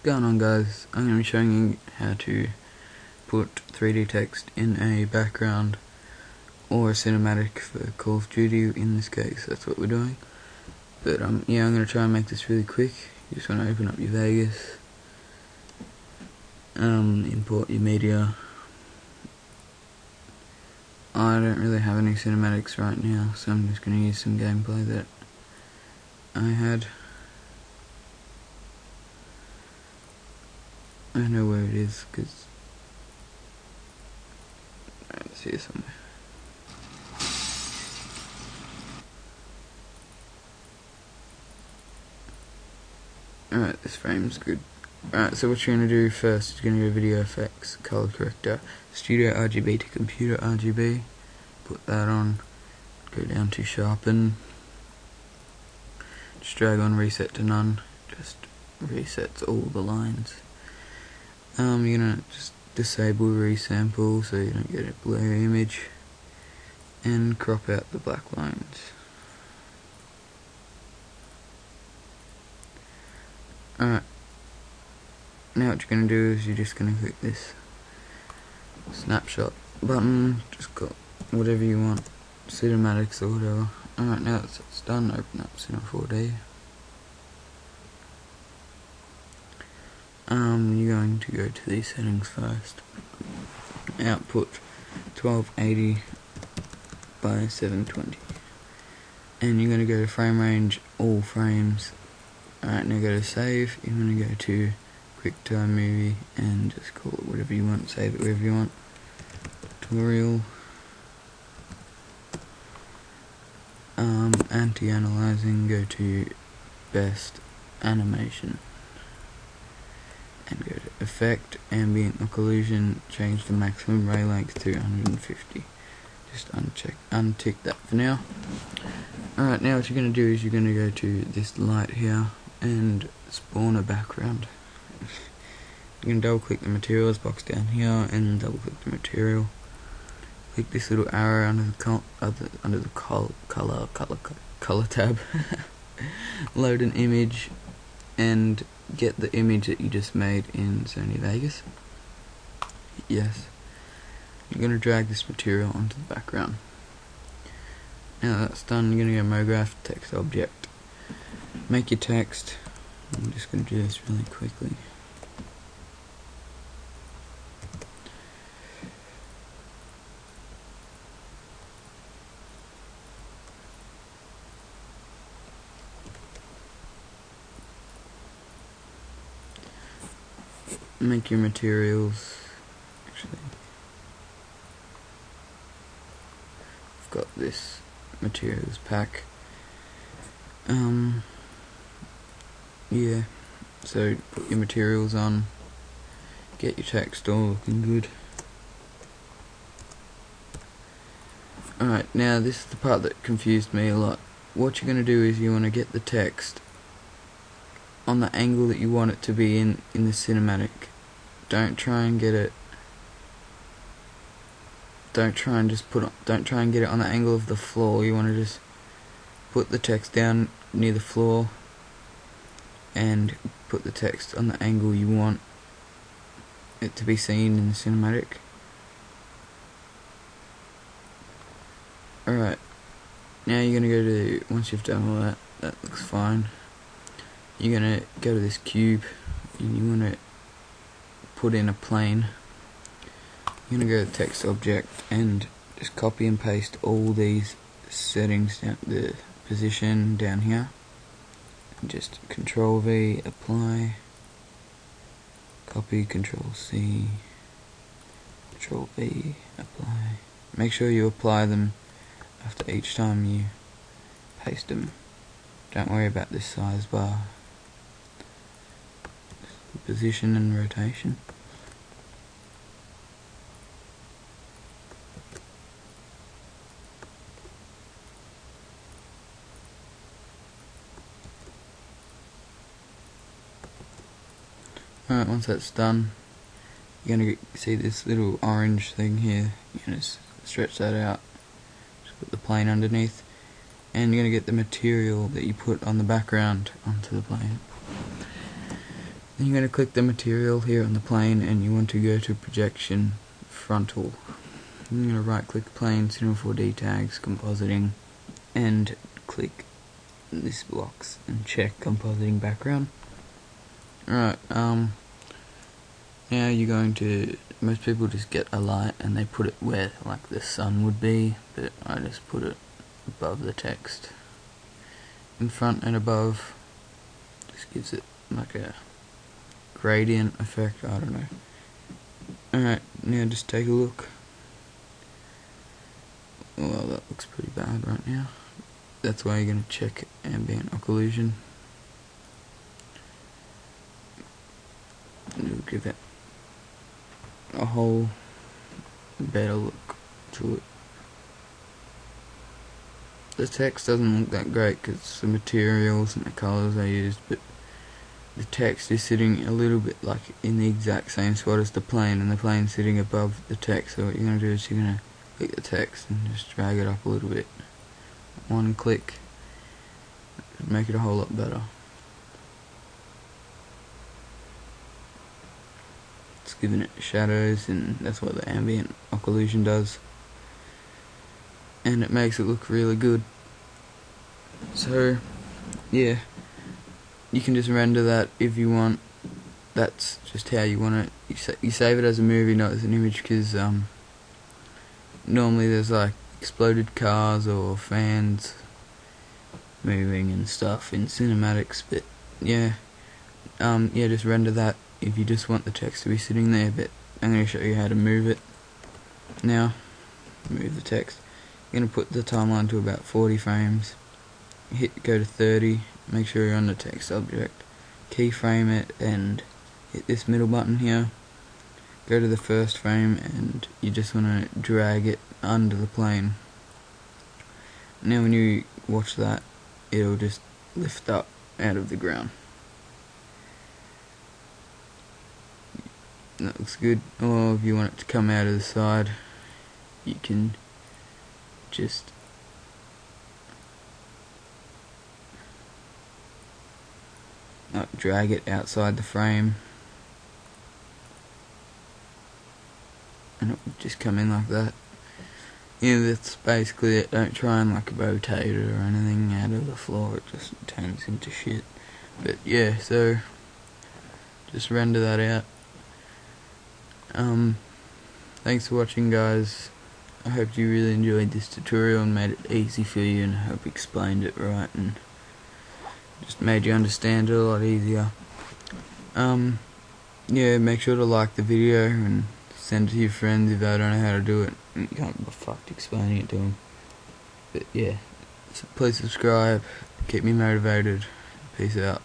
going on, guys? I'm going to be showing you how to put 3D text in a background or a cinematic for Call of Duty. In this case, that's what we're doing. But yeah, I'm going to try and make this really quick. You just want to open up your Vegas, import your media. I don't really have any cinematics right now, so I'm just going to use some gameplay that I had. I know where it is because it's here somewhere. Alright, this frame's good. Alright, so what you're going to do first is you're going to go Video Effects, Color Corrector, Studio RGB to Computer RGB, put that on, go down to Sharpen, just drag on Reset to None, just resets all the lines. You're going to just disable resample so you don't get a blurry image, and crop out the black lines. Alright, now what you're going to do is you're just going to click this snapshot button, just got whatever you want, cinematics or whatever. Alright, now that it's done, open up Cinema 4D. You're going to go to these settings first. Output 1280 by 720. And you're going to go to frame range, all frames. Alright, now go to save. You're going to go to QuickTime Movie and just call it whatever you want, save it wherever you want. Tutorial. Anti-analyzing, go to best animation. And go to effect, ambient occlusion, change the maximum ray length to 150. Just untick that for now. Alright, now what you're going to do is you're going to go to this light here and spawn a background. You can double click the materials box down here and double click the material. Click this little arrow under the color tab. Load an image and get the image that you just made in Sony Vegas. Yes. You're going to drag this material onto the background. Now that's done, you're going to go MoGraph, text object. Make your text. I'm just going to do this really quickly. Make your materials. Actually, I've got this materials pack. Yeah, so put your materials on, get your text all looking good. Alright, now this is the part that confused me a lot. What you're going to do is you want to get the text on the angle that you want it to be in the cinematic. Don't try and get it don't try and get it on the angle of the floor. You want to just put the text down near the floor and put the text on the angle you want it to be seen in the cinematic. Alright, now you're going to go to, once you've done all that, that looks fine, you're going to go to this cube and you want to put in a plane. You're going to go to text object and just copy and paste all these settings down, the position down here, and just Control V, apply, copy, Control C, Control V, apply. Make sure you apply them after each time you paste them. Don't worry about this size bar. Position and rotation. Alright, once that's done, you're going to see this little orange thing here. You're going to stretch that out, just put the plane underneath, and you're going to get the material that you put on the background onto the plane. Then you're going to click the material here on the plane, and you want to go to projection frontal. You're going to right click plane, Cinema 4D tags, compositing, and click this box and check compositing background. Alright, now you're going to, most people just get a light and they put it where like the sun would be, but I just put it above the text. In front and above, just gives it like a gradient effect, I don't know. Alright, now just take a look. Well, that looks pretty bad right now. That's why you're going to check ambient occlusion. It'll give it a whole better look to it. The text doesn't look that great because the materials and the colours I used, but the text is sitting a little bit like in the exact same spot as the plane, and the plane's sitting above the text. So what you're going to do is you're going to click the text and just drag it up a little bit. One click, make it a whole lot better. It's giving it shadows, and that's what the ambient occlusion does, and it makes it look really good. So yeah, you can just render that if you want. That's just how you want it. You save it as a movie, not as an image, because normally there's like exploded cars or fans moving and stuff in cinematics, but yeah, just render that if you just want the text to be sitting there. But I'm going to show you how to move it now. Move the text. You're going to put the timeline to about 40 frames. Go to 30, make sure you're on the text object, keyframe it, and hit this middle button here. Go to the first frame, and you just want to drag it under the plane. Now when you watch that, it'll just lift up out of the ground. That looks good. Or if you want it to come out of the side, you can just drag it outside the frame, and it will just come in like that. Yeah, that's basically it. Don't try and like rotate it or anything out of the floor, it just turns into shit. But yeah, so just render that out. Thanks for watching, guys. I hope you really enjoyed this tutorial and made it easy for you, and I hope I explained it right and just made you understand it a lot easier. Yeah, make sure to like the video and send it to your friends if they don't know how to do it. You can't be fucked explaining it to them. But yeah, so please subscribe, keep me motivated. Peace out.